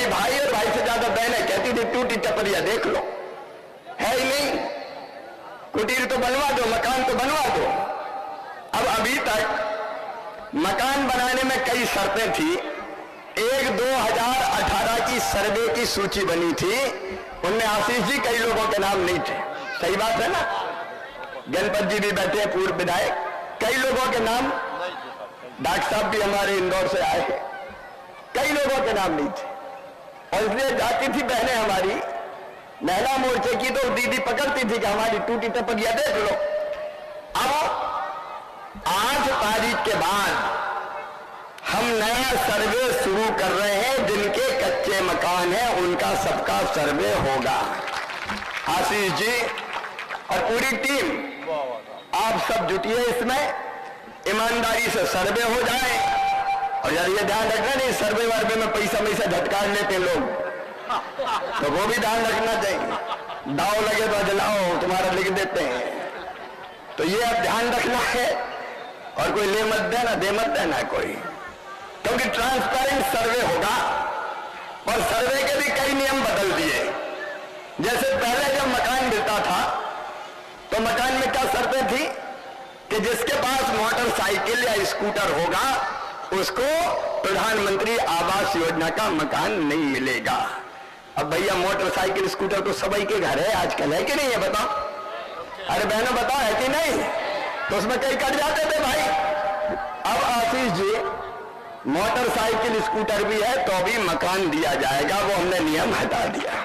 कई भाई और भाई से ज्यादा बहनें कहती थी टूटी टपरिया देख लो, है ही नहीं, कुटीर तो बनवा दो, मकान तो बनवा दो। अब अभी तक मकान बनाने में कई शर्तें थी। एक 2018 की सर्वे की सूची बनी थी, उनमें आशीष जी कई लोगों के नाम नहीं थे, सही बात है ना, गणपत जी भी बैठे हैं पूर्व विधायक, कई लोगों के नाम, डॉक्टर साहब भी हमारे इंदौर से आए हैं, कई लोगों के नाम नहीं थे। और इसलिए जाती थी बहनें हमारी महिला मोर्चे की, तो दीदी पकड़ती थी कि हमारी टूटी टपरिया देख लो। अब 8 तारीख के बाद हम नया सर्वे शुरू कर रहे हैं, जिनके कच्चे मकान हैं उनका सबका सर्वे होगा। आशीष जी और पूरी टीम आप सब जुटिए इसमें, ईमानदारी से सर्वे हो जाए। और यार ये ध्यान रखना नहीं सर्वे वर्वे में पैसा झटकार लेते लोग, तो वो भी ध्यान रखना चाहिए, दाव लगे तो जलाओ तुम्हारा लिख देते हैं, तो ये अब ध्यान रखना है। और कोई ले मत देना, दे मत देना कोई, क्योंकि ट्रांसपेरेंट सर्वे होगा। और सर्वे के भी कई नियम बदल दिए। जैसे पहले जब मकान मिलता था तो मकान में क्या शर्तें थी कि जिसके पास मोटरसाइकिल या स्कूटर होगा उसको प्रधानमंत्री आवास योजना का मकान नहीं मिलेगा। अब भैया मोटरसाइकिल स्कूटर तो सभी के घर है आजकल, है कि नहीं है बताओ? अरे बहनों बताओ, है कि नहीं? तो उसमें कई कट जाते थे भाई। अब आशीष जी मोटरसाइकिल स्कूटर भी है तो भी मकान दिया जाएगा, वो हमने नियम हटा दिया।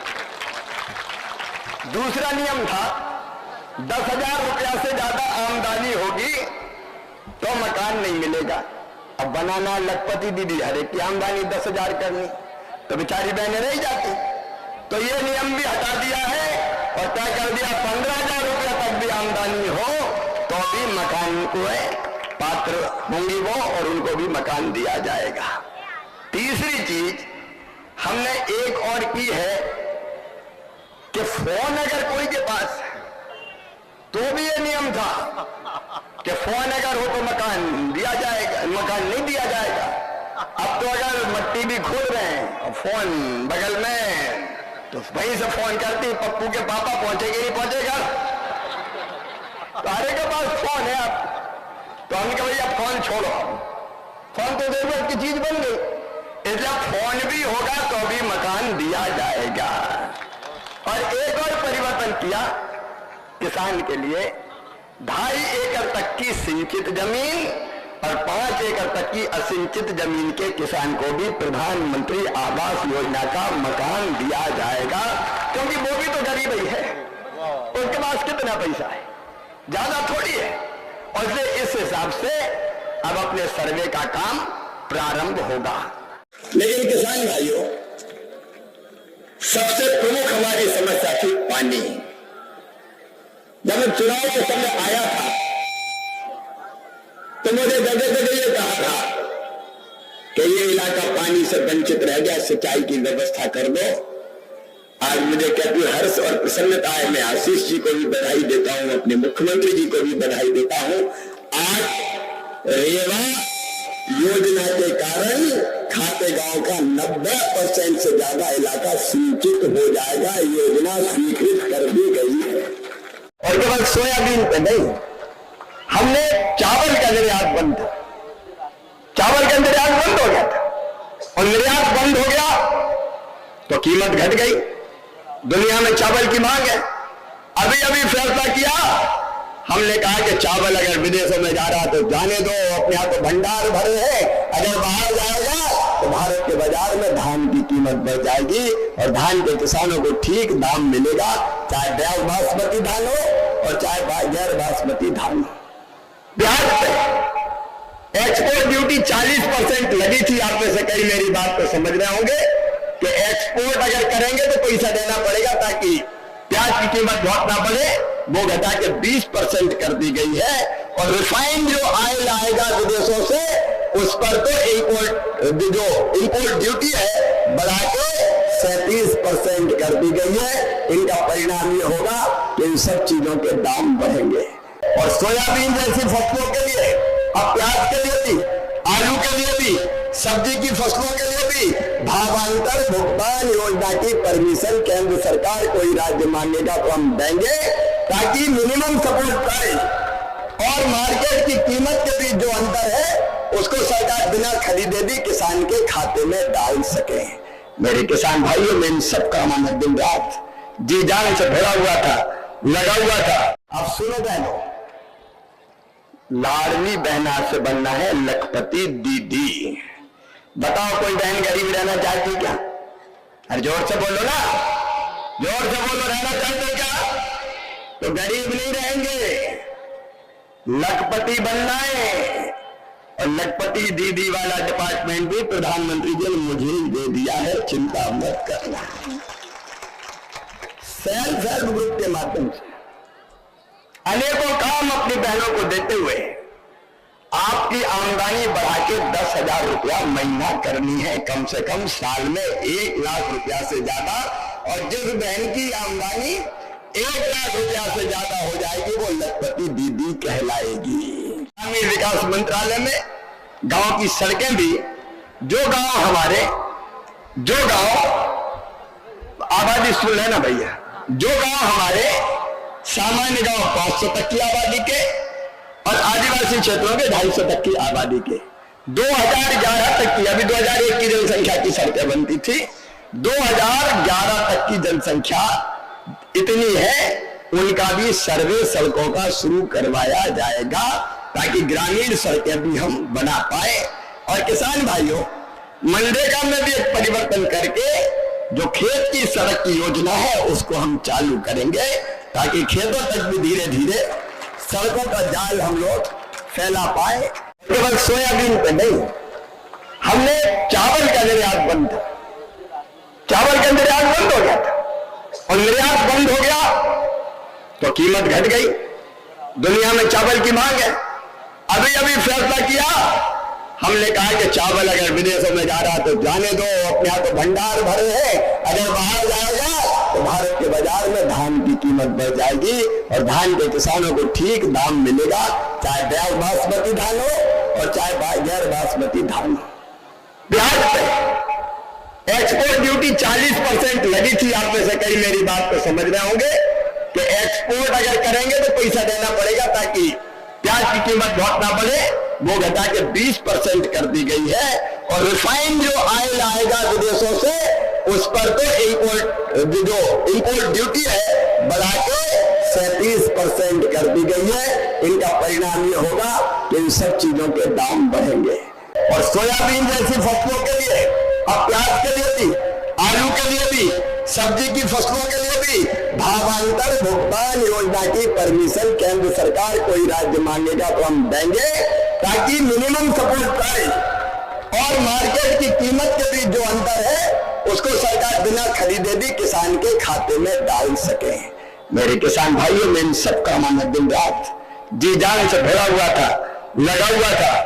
दूसरा नियम था 10,000 रुपया से ज्यादा आमदनी होगी तो मकान नहीं मिलेगा। अब बनाना लखपति दीदी हर एक की आमदनी 10,000 करनी, तो बेचारी बहनें रह जाती, तो ये नियम भी हटा दिया है। और क्या कर दिया, 15,000 रुपया तक भी आमदनी हो तो भी मकान को पात्र होंगी वो, और उनको भी मकान दिया जाएगा। तीसरी चीज हमने एक और की है कि फोन अगर कोई के पास है तो भी ये नियम था कि फोन अगर हो तो मकान दिया जाएगा, मकान नहीं दिया जाएगा। अब तो अगर मट्टी भी खोद रहे हैं और फोन बगल में, तो वहीं से फोन करती पप्पू के पापा पहुंचेंगे नहीं पहुंचेगा, तो हरे के पास फोन है। आप तो हमने कहा भैया फोन छोड़ो, फोन तो जरूरत की चीज बन गई, इसलिए फोन भी होगा तो भी मकान दिया जाएगा। और एक और परिवर्तन किया किसान के लिए, 2.5 एकड़ तक की सिंचित जमीन और 5 एकड़ तक की असिंचित जमीन के किसान को भी प्रधानमंत्री आवास योजना का मकान दिया जाएगा, क्योंकि वो भी तो गरीब ही है, उनके पास कितना पैसा है, ज्यादा थोड़ी है। और इस हिसाब से अब अपने सर्वे का काम प्रारंभ होगा। लेकिन किसान भाइयों, सबसे प्रमुख हमारी समस्या थी पानी। जब चुनाव के समय आया था तो मुझे जगह जगह ये कहा था कि ये इलाका पानी से वंचित रह गया, सिंचाई की व्यवस्था कर दो। आज मुझे कहती हर्ष और प्रसन्नता है, मैं आशीष जी को भी बधाई देता हूं, अपने मुख्यमंत्री जी को भी बधाई देता हूं। आज रेवा योजना के कारण खातेगांव का 90% से ज्यादा इलाका सिंचित हो जाएगा, योजना स्वीकृत कर दी गई है। और केवल सोयाबीन पे नहीं, हमने चावल का निर्यात बंद था, चावल का निर्यात बंद हो गया था, और निर्यात बंद हो गया तो कीमत घट गई। दुनिया में चावल की मांग है। अभी अभी फैसला किया, हमने कहा कि चावल अगर विदेशों में जा रहा तो जाने दो, अपने यहाँ तो भंडार भरे हैं, अगर बाहर जाएगा तो भारत के बाजार में धान की कीमत बढ़ जाएगी और धान के किसानों को ठीक दाम मिलेगा, चाहे ब्याज बासमती धान हो और चाहे गैर बासमती धान हो। बिहार पे एक्सपोर्ट ड्यूटी 40% लगी थी, आप में से कई मेरी बात को समझ रहे होंगे कि एक्सपोर्ट अगर करेंगे तो पैसा देना पड़ेगा ताकि प्याज की कीमत बहुत ना बढ़े, वो घटा के 20% कर दी गई है। और रिफाइंड जो ऑयल आएगा विदेशों से उस पर तो इम्पोर्ट ड्यूटी है बढ़ा के 37% कर दी गई है। इनका परिणाम ये होगा कि इन सब चीजों के दाम बढ़ेंगे। और सोयाबीन जैसी फसलों के लिए, अब प्याज के लिए भी, आलू के लिए भी सब्जी की फसलों के लिए भी भावांतर भुगतान योजना की परमिशन केंद्र सरकार कोई राज्य मांगेगा तो हम देंगे, ताकि मिनिमम सपोर्ट प्राइस और मार्केट की कीमत के बीच जो अंतर है उसको सरकार बिना खरीदे भी किसान के खाते में डाल सके। मेरे किसान भाइयों, में इन सब का मन दिन रात जी जान से भरा हुआ था, लगा हुआ था। अब सुनो बहनों, लाडली बहना से बनना है लखपति दीदी। बताओ कोई बहन गरीब रहना चाहती क्या? अरे जोर से बोलो ना, जोर से बोलो, रहना चाहते क्या? तो गरीब नहीं रहेंगे, लखपति बनना है। और लखपति दीदी वाला डिपार्टमेंट भी प्रधानमंत्री जी ने मुझे ही दे दिया है, चिंता मत करना। सेल्फ हेल्प ग्रुप के माध्यम से अनेकों काम अपनी बहनों को देते हुए आपकी आमदनी बढ़ा के 10,000 रुपया महीना करनी है, कम से कम साल में 1 लाख रुपया से ज्यादा। और जिस बहन की आमदनी 1 लाख रुपया से ज्यादा हो जाएगी वो लखपति दीदी कहलाएगी। ग्रामीण विकास मंत्रालय में गांव की सड़कें भी, जो गांव आबादी सुन है ना भैया, जो गांव हमारे सामान्य गांव 500 तक की आबादी के और आदिवासी क्षेत्रों के 250 तक की आबादी के 2011 तक की, अभी 2001 की जनसंख्या की सड़कें बनती थी, 2011 तक की जनसंख्या इतनी है, उनका भी सर्वे सड़कों का शुरू करवाया जाएगा, ताकि ग्रामीण सड़कें भी हम बना पाए। और किसान भाइयों, मनरेगा में भी एक परिवर्तन करके जो खेत की सड़क की योजना है उसको हम चालू करेंगे, ताकि खेतों तक भी धीरे धीरे सड़कों का जाल हम लोग फैला पाए। केवल सोयाबीन पे नहीं, हमने चावल का निर्यात बंद था, चावल का निर्यात बंद हो गया था, और निर्यात बंद हो गया तो कीमत घट गई। दुनिया में चावल की मांग है। अभी अभी फैसला किया हमने, कहा कि चावल अगर विदेशों में जा रहा तो जाने दो, अपने यहाँ तो भंडार भरे हैं, अगर बाहर जाएगा तो भारत के बाजार में धान की कीमत बढ़ जाएगी और धान के किसानों को ठीक दाम मिलेगा, चाहे बासमती धान हो और चाहे गैर बासमती धान हो। ब्याज पे एक्सपोर्ट ड्यूटी 40% लगी थी। आप में से कई मेरी बात को समझ रहे होंगे कि एक्सपोर्ट अगर करेंगे तो पैसा देना पड़ेगा, ताकि प्याज की कीमत बहुत ना बढ़े, वो घटा के 20% कर दी गई है। और रिफाइंड जो ऑयल आएगा विदेशों से उस पर तो इंपोर्ट ड्यूटी है बढ़ा के 37% कर दी गई है। इनका परिणाम ये होगा कि इन सब चीजों के दाम बढ़ेंगे। और सोयाबीन जैसी फसलों के लिए, अब प्याज के लिए भी, आलू के लिए भी, सब्जी की फसलों के लिए भी भावांतर भुगतान योजना की परमिशन केंद्र सरकार कोई राज्य मांगेगा तो हम देंगे, ताकि मिनिमम सपोर्ट प्राइस और मार्केट की कीमत के बीच जो अंतर है उसको सरकार बिना खरीदे भी किसान के खाते में डाल सके। मेरे किसान भाइयों, में इन सब का मन दिन रात जी जान से भरा हुआ था, लगा हुआ था।